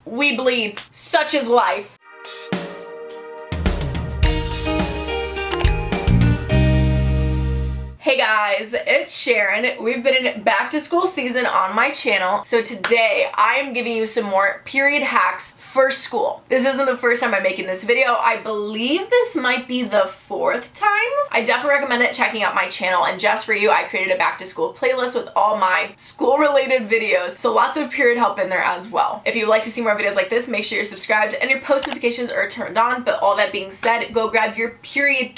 we bleed. Such is life. Hey guys, it's Sharon. We've been in back to school season on my channel, so today I am giving you some more period hacks for school. This isn't the first time I'm making this video. I believe this might be the fourth time. I definitely recommend checking out my channel, and just for you, I created a back to school playlist with all my school related videos, so lots of period help in there as well. If you'd like to see more videos like this, make sure you're subscribed and your post notifications are turned on. But all that being said, go grab your period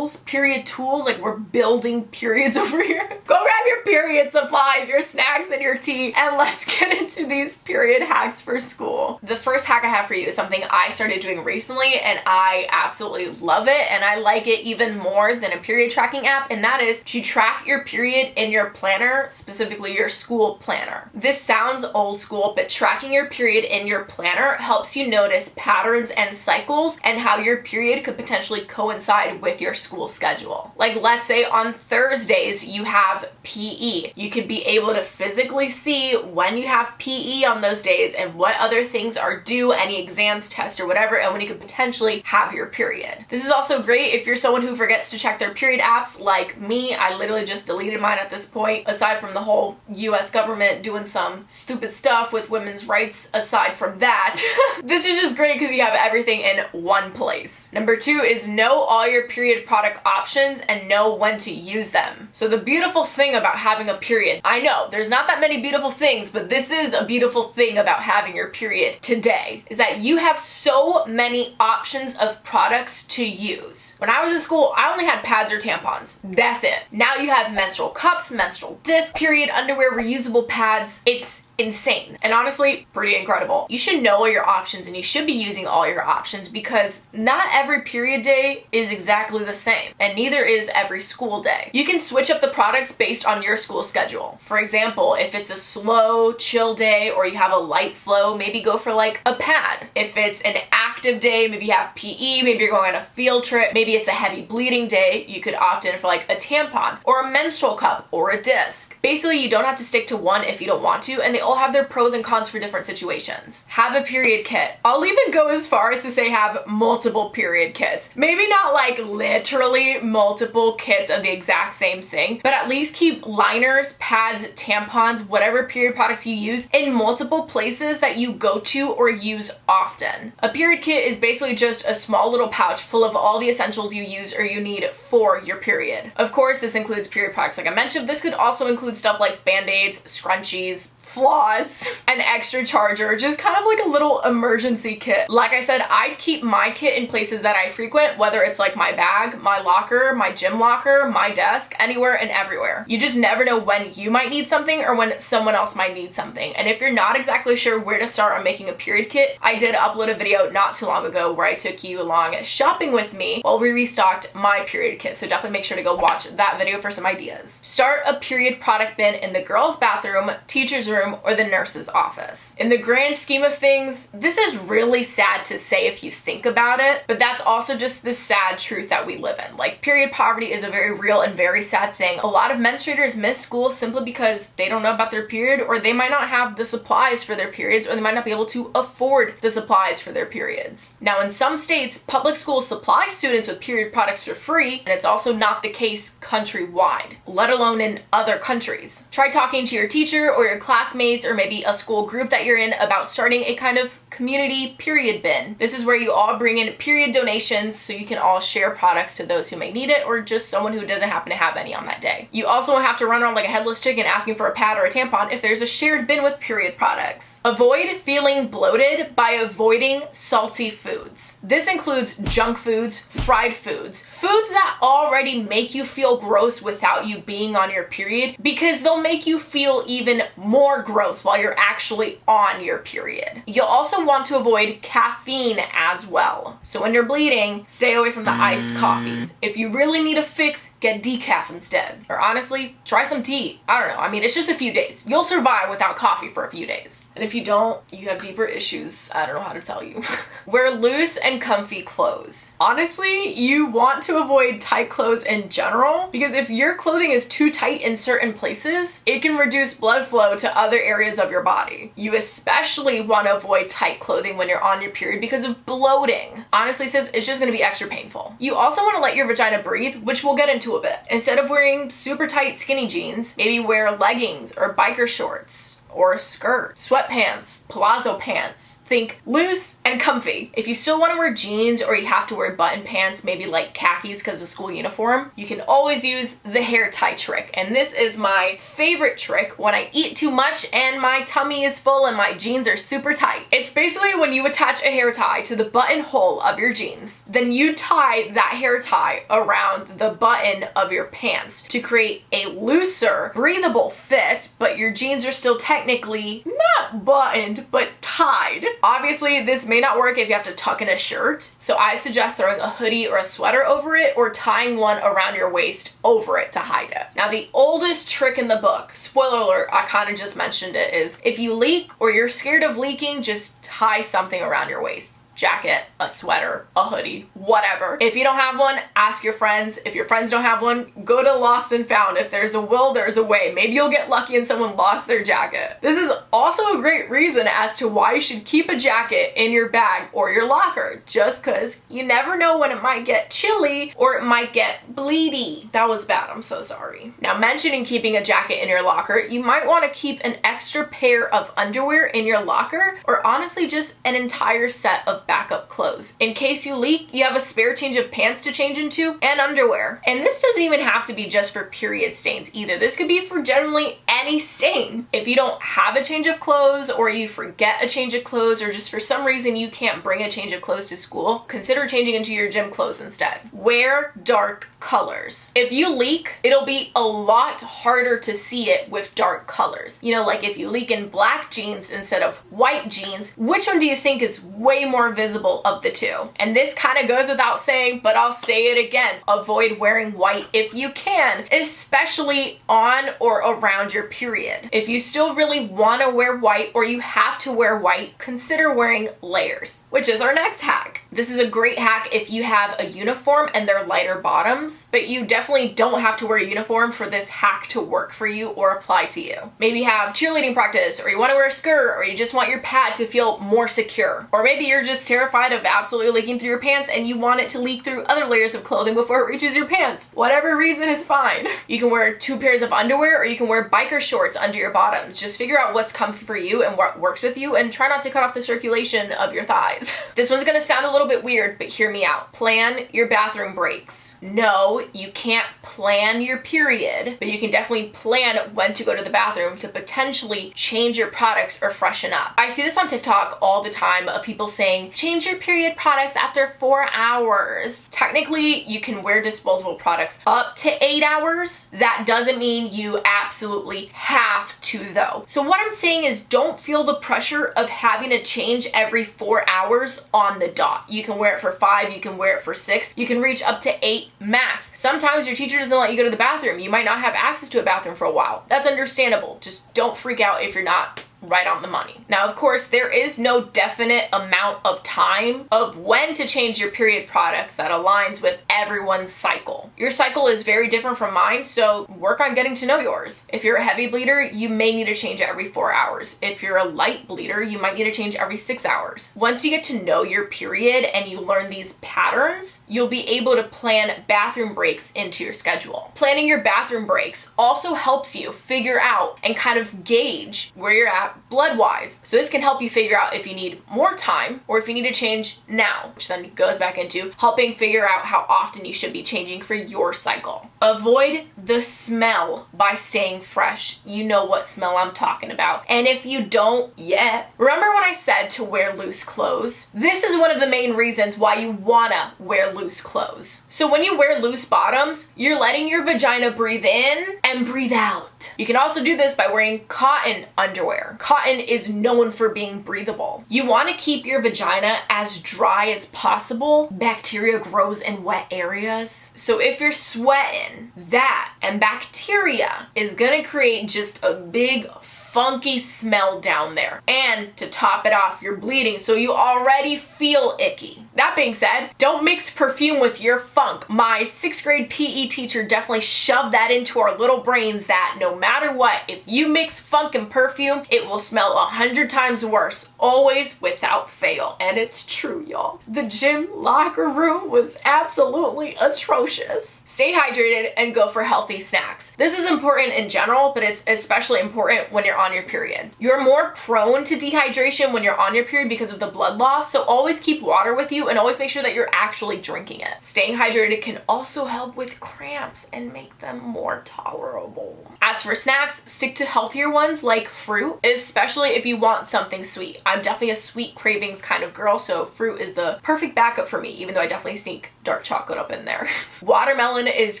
period tools, like we're building periods over here. Go grab your period supplies, your snacks, and your tea, and let's get into these period hacks for school. The first hack I have for you is something I started doing recently, and I absolutely love it, and I like it even more than a period tracking app, and that is to track your period in your planner, specifically your school planner. This sounds old school, but tracking your period in your planner helps you notice patterns and cycles and how your period could potentially coincide with your school schedule. Like, let's say on Thursdays you have PE. You could be able to physically see when you have PE on those days and what other things are due, any exams, tests, or whatever, and when you could potentially have your period. This is also great if you're someone who forgets to check their period apps like me. I literally just deleted mine at this point, aside from the whole US government doing some stupid stuff with women's rights. Aside from that, this is just great because you have everything in one place. Number two is know all your period product options and know when to use them. So the beautiful thing about having a period, I know there's not that many beautiful things, but this is a beautiful thing about having your period today, is that you have so many options of products to use. When I was in school, I only had pads or tampons. That's it. Now you have menstrual cups, menstrual discs, period underwear, reusable pads. It's insane and honestly pretty incredible. You should know all your options and you should be using all your options because not every period day is exactly the same, and neither is every school day. You can switch up the products based on your school schedule. For example, if it's a slow, chill day or you have a light flow, maybe go for like a pad. If it's an active day, maybe you have PE, maybe you're going on a field trip, maybe it's a heavy bleeding day, you could opt in for like a tampon or a menstrual cup or a disc. Basically, you don't have to stick to one if you don't want to, and they all have their pros and cons for different situations. Have a period kit. I'll even go as far as to say have multiple period kits. Maybe not like literally multiple kits of the exact same thing, but at least keep liners, pads, tampons, whatever period products you use in multiple places that you go to or use often. A period kit is basically just a small little pouch full of all the essentials you use or you need for your period. Of course, this includes period products like I mentioned. This could also include stuff like band-aids, scrunchies, floss, an extra charger, just kind of like a little emergency kit. Like I said, I'd keep my kit in places that I frequent, whether it's like my bag, my locker, my gym locker, my desk, anywhere and everywhere. You just never know when you might need something or when someone else might need something. And if you're not exactly sure where to start on making a period kit, I did upload a video not too long ago where I took you along shopping with me while we restocked my period kit. So definitely make sure to go watch that video for some ideas. Start a period product bin in the girls' bathroom, teacher's room, or the nurse's office. In the grand scheme of things, this is really sad to say if you think about it, but that's also just the sad truth that we live in. Like, period poverty is a very real and very sad thing. A lot of menstruators miss school simply because they don't know about their period, or they might not have the supplies for their periods, or they might not be able to afford the supplies for their periods. Now, in some states, public schools supply students with period products for free, and it's also not the case countrywide, let alone in other countries. Try talking to your teacher or your classmates or maybe a school group that you're in about starting a kind of community period bin. This is where you all bring in period donations so you can all share products to those who may need it or just someone who doesn't happen to have any on that day. You also won't have to run around like a headless chicken asking for a pad or a tampon if there's a shared bin with period products. Avoid feeling bloated by avoiding salty foods. This includes junk foods, fried foods, foods that already make you feel gross without you being on your period because they'll make you feel even more gross while you're actually on your period. You'll also also want to avoid caffeine as well. So when you're bleeding, stay away from the iced coffees. If you really need a fix, get decaf instead. Or honestly, try some tea. I don't know. I mean, it's just a few days. You'll survive without coffee for a few days. And if you don't, you have deeper issues. I don't know how to tell you. Wear loose and comfy clothes. Honestly, you want to avoid tight clothes in general, because if your clothing is too tight in certain places, it can reduce blood flow to other areas of your body. You especially want to avoid tight clothing when you're on your period because of bloating. Honestly, sis, it's just going to be extra painful. You also want to let your vagina breathe, which we'll get into a bit. Instead of wearing super tight skinny jeans, maybe wear leggings or biker shorts or a skirt, sweatpants, palazzo pants. Think loose and comfy. If you still want to wear jeans or you have to wear button pants, maybe like khakis because of a school uniform, you can always use the hair tie trick. And this is my favorite trick when I eat too much and my tummy is full and my jeans are super tight. It's basically when you attach a hair tie to the buttonhole of your jeans, then you tie that hair tie around the button of your pants to create a looser, breathable fit, but your jeans are still technically not buttoned, but tied. Obviously, this may not work if you have to tuck in a shirt, so I suggest throwing a hoodie or a sweater over it or tying one around your waist over it to hide it. Now, the oldest trick in the book, spoiler alert, I kind of just mentioned it, is if you leak or you're scared of leaking, just tie something around your waist. Jacket, a sweater, a hoodie, whatever. If you don't have one, ask your friends. If your friends don't have one, go to Lost and Found. If there's a will, there's a way. Maybe you'll get lucky and someone lost their jacket. This is also a great reason as to why you should keep a jacket in your bag or your locker, just because you never know when it might get chilly or it might get bleedy. That was bad, I'm so sorry. Now, mentioning keeping a jacket in your locker, you might want to keep an extra pair of underwear in your locker, or honestly just an entire set of backup clothes. In case you leak, you have a spare change of pants to change into and underwear. And this doesn't even have to be just for period stains either. This could be for generally any stain. If you don't have a change of clothes, or you forget a change of clothes, or just for some reason you can't bring a change of clothes to school, consider changing into your gym clothes instead. Wear dark colors. If you leak, it'll be a lot harder to see it with dark colors. You know, like if you leak in black jeans instead of white jeans, which one do you think is way more visible of the two? And this kind of goes without saying, but I'll say it again. Avoid wearing white if you can, especially on or around your period. If you still really want to wear white or you have to wear white, consider wearing layers, which is our next hack. This is a great hack if you have a uniform and they're lighter bottoms, but you definitely don't have to wear a uniform for this hack to work for you or apply to you. Maybe you have cheerleading practice, or you want to wear a skirt, or you just want your pad to feel more secure. Or maybe you're just terrified of absolutely leaking through your pants and you want it to leak through other layers of clothing before it reaches your pants. Whatever reason is fine. You can wear 2 pairs of underwear, or you can wear biker shorts under your bottoms. Just figure out what's comfy for you and what works with you, and try not to cut off the circulation of your thighs. This one's gonna sound a little bit weird, but hear me out. Plan your bathroom breaks. No, you can't plan your period, but you can definitely plan when to go to the bathroom to potentially change your products or freshen up. I see this on TikTok all the time of people saying, change your period products after 4 hours. Technically, you can wear disposable products up to 8 hours. That doesn't mean you absolutely have to though. So what I'm saying is, don't feel the pressure of having to change every 4 hours on the dot. You can wear it for 5, you can wear it for 6, you can reach up to 8 max. Sometimes your teacher doesn't let you go to the bathroom. You might not have access to a bathroom for a while. That's understandable. Just don't freak out if you're not right on the money. Now, of course, there is no definite amount of time of when to change your period products that aligns with everyone's cycle. Your cycle is very different from mine, so work on getting to know yours. If you're a heavy bleeder, you may need to change every 4 hours. If you're a light bleeder, you might need to change every 6 hours. Once you get to know your period and you learn these patterns, you'll be able to plan bathroom breaks into your schedule. Planning your bathroom breaks also helps you figure out and kind of gauge where you're at blood-wise. So this can help you figure out if you need more time or if you need to change now, which then goes back into helping figure out how often you should be changing for your cycle. Avoid the smell by staying fresh. You know what smell I'm talking about. And if you don't yet, remember when I said to wear loose clothes? This is one of the main reasons why you wanna wear loose clothes. So when you wear loose bottoms, you're letting your vagina breathe in and breathe out. out. You can also do this by wearing cotton underwear. Cotton is known for being breathable. You want to keep your vagina as dry as possible. Bacteria grows in wet areas. So if you're sweating, that and bacteria is gonna create just a big funky smell down there. And to top it off, you're bleeding, so you already feel icky. That being said, don't mix perfume with your funk. My 6th grade PE teacher definitely shoved that into our little brains that no matter what, if you mix funk and perfume, it will smell 100 times worse, always without fail. And it's true, y'all. The gym locker room was absolutely atrocious. Stay hydrated and go for healthy snacks. This is important in general, but it's especially important when you're on your period. You're more prone to dehydration when you're on your period because of the blood loss, so always keep water with you and always make sure that you're actually drinking it. Staying hydrated can also help with cramps and make them more tolerable. As for snacks, stick to healthier ones like fruit, especially if you want something sweet. I'm definitely a sweet cravings kind of girl, so fruit is the perfect backup for me, even though I definitely sneak dark chocolate up in there. Watermelon is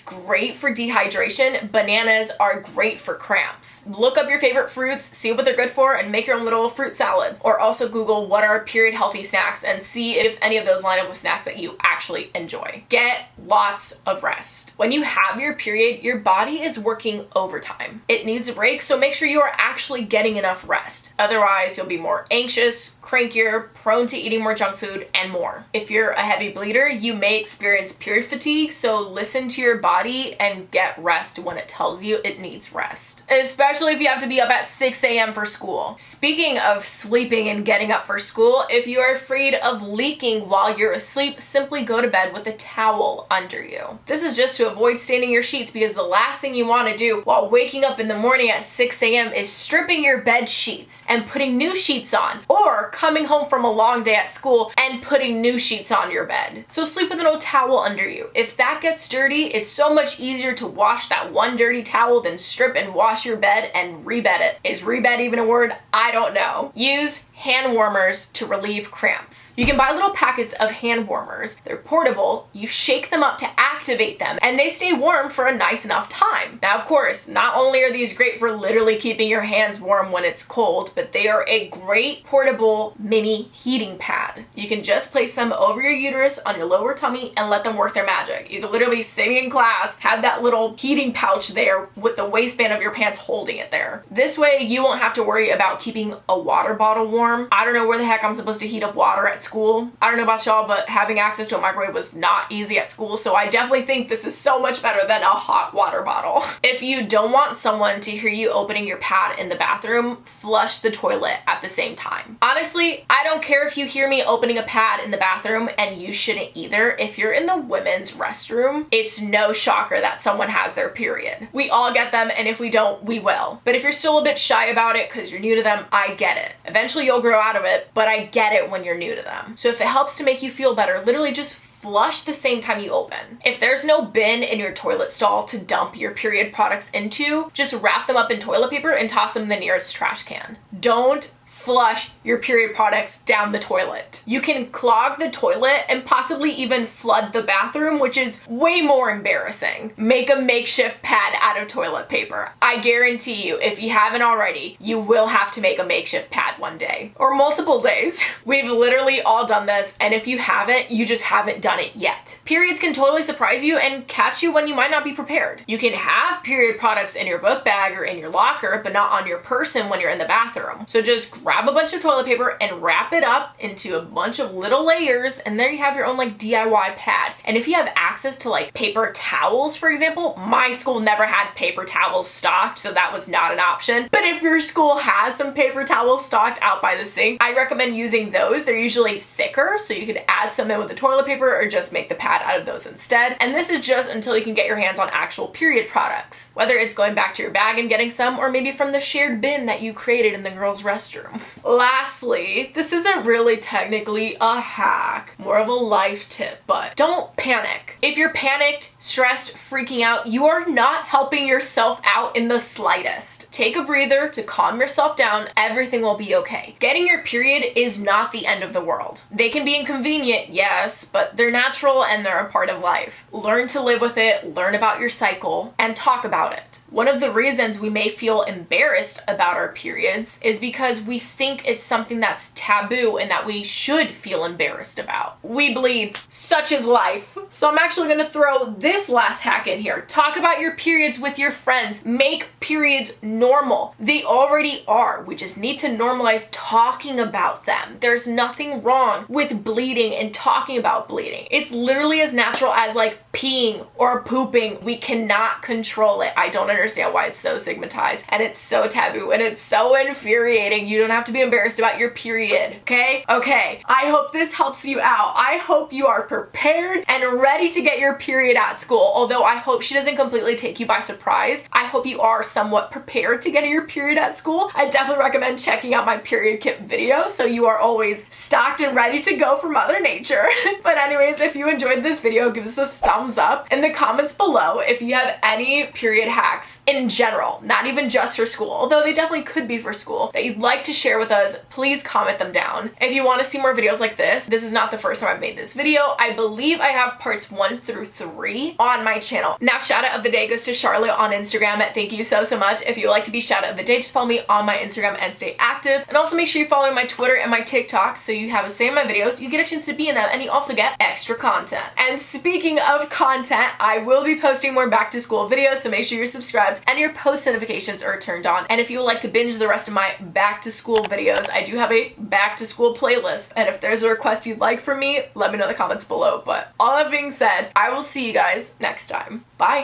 great for dehydration. Bananas are great for cramps. Look up your favorite fruits, see what they're good for, and make your own little fruit salad. Or also Google what are period healthy snacks and see if any of those line up with snacks that you actually enjoy. Get lots of rest. When you have your period, your body is working overtime. It needs a break, so make sure you are actually getting enough rest. Otherwise, you'll be more anxious, crankier, prone to eating more junk food, and more. If you're a heavy bleeder, you may experience period fatigue, so listen to your body and get rest when it tells you it needs rest. Especially if you have to be up at 6 a.m. for school. Speaking of sleeping and getting up for school, if you are afraid of leaking while you're asleep, simply go to bed with a towel under you. This is just to avoid staining your sheets, because the last thing you want to do while waking up in the morning at 6 a.m. is stripping your bed sheets and putting new sheets on, or coming home from a long day at school and putting new sheets on your bed. So sleep with an old towel under you. If that gets dirty, it's so much easier to wash that one dirty towel than strip and wash your bed and rebed it. Is rebed even a word? I don't know. Use hand warmers to relieve cramps. You can buy little packets of hand warmers. They're portable. You shake them up to activate them, and they stay warm for a nice enough time. Now, of course, not only are these great for literally keeping your hands warm when it's cold, but they are a great portable mini heating pad. You can just place them over your uterus on your lower tummy and let them work their magic. You can literally be sitting in class, have that little heating pouch there with the waistband of your pants holding it there. This way, you won't have to worry about keeping a water bottle warm. I don't know where the heck I'm supposed to heat up water at school. I don't know about y'all, but having access to a microwave was not easy at school, so I definitely think this is so much better than a hot water bottle. If you don't want someone to hear you opening your pad in the bathroom, flush the toilet at the same time. Honestly, I don't care if you hear me opening a pad in the bathroom, and you shouldn't either. If you're in the women's restroom, it's no shocker that someone has their period. We all get them, and if we don't, we will. But if you're still a bit shy about it because you're new to them, I get it. Eventually you'll grow out of it, but I get it when you're new to them. So if it helps to make you feel better, literally just flush the same time you open. If there's no bin in your toilet stall to dump your period products into, just wrap them up in toilet paper and toss them in the nearest trash can. Don't flush your period products down the toilet. You can clog the toilet and possibly even flood the bathroom, which is way more embarrassing. Make a makeshift pad out of toilet paper. I guarantee you, if you haven't already, you will have to make a makeshift pad one day, or multiple days. We've literally all done this, and if you haven't, you just haven't done it yet. Periods can totally surprise you and catch you when you might not be prepared. You can have period products in your book bag or in your locker, but not on your person when you're in the bathroom. So just grab a bunch of toilet paper and wrap it up into a bunch of little layers, and there you have your own like DIY pad. And if you have access to like paper towels, for example, my school never had paper towels stocked, so that was not an option. But if your school has some paper towels stocked out by the sink, I recommend using those. They're usually thicker, so you could add some in with the toilet paper or just make the pad out of those instead. And this is just until you can get your hands on actual period products, whether it's going back to your bag and getting some, or maybe from the shared bin that you created in the girls' restroom. Lastly, this isn't really technically a hack, more of a life tip, but don't panic. If you're panicked, stressed, freaking out, you are not helping yourself out in the slightest. Take a breather to calm yourself down. Everything will be okay. Getting your period is not the end of the world. They can be inconvenient, yes, but they're natural and they're a part of life. Learn to live with it, learn about your cycle, and talk about it. One of the reasons we may feel embarrassed about our periods is because we think it's something that's taboo and that we should feel embarrassed about. We bleed, such is life. So I'm actually gonna throw this last hack in here. Talk about your periods with your friends. Make periods normal. They already are. We just need to normalize talking about them. There's nothing wrong with bleeding and talking about bleeding. It's literally as natural as like peeing or pooping. We cannot control it. I don't understand why it's so stigmatized and it's so taboo and it's so infuriating. You don't have to be embarrassed about your period, okay? Okay, I hope this helps you out. I hope you are prepared and ready to get your period at school. Although I hope she doesn't completely take you by surprise. I hope you are somewhat prepared to get your period at school. I definitely recommend checking out my period kit video so you are always stocked and ready to go for Mother Nature. But anyways, if you enjoyed this video, give us a thumbs up in the comments below if you have any period hacks in general, not even just for school, although they definitely could be for school, that you'd like to share with us. Please comment them down. If you want to see more videos like this is not the first time I've made this video. I believe I have parts 1 through 3 on my channel. Now, shout out of the day goes to Charlotte on Instagram. Thank you so much. If you would like to be shout out of the day, just follow me on my Instagram and stay active. And also make sure you follow my Twitter and my TikTok so you have the same my videos. You get a chance to be in them and you also get extra content. And speaking of content, I will be posting more back to school videos, so make sure you're subscribed and your post notifications are turned on. And if you would like to binge the rest of my back to school videos, I do have a back to school playlist. And if there's a request you'd like from me, let me know in the comments below. But all that being said, I will see you guys next time. Bye.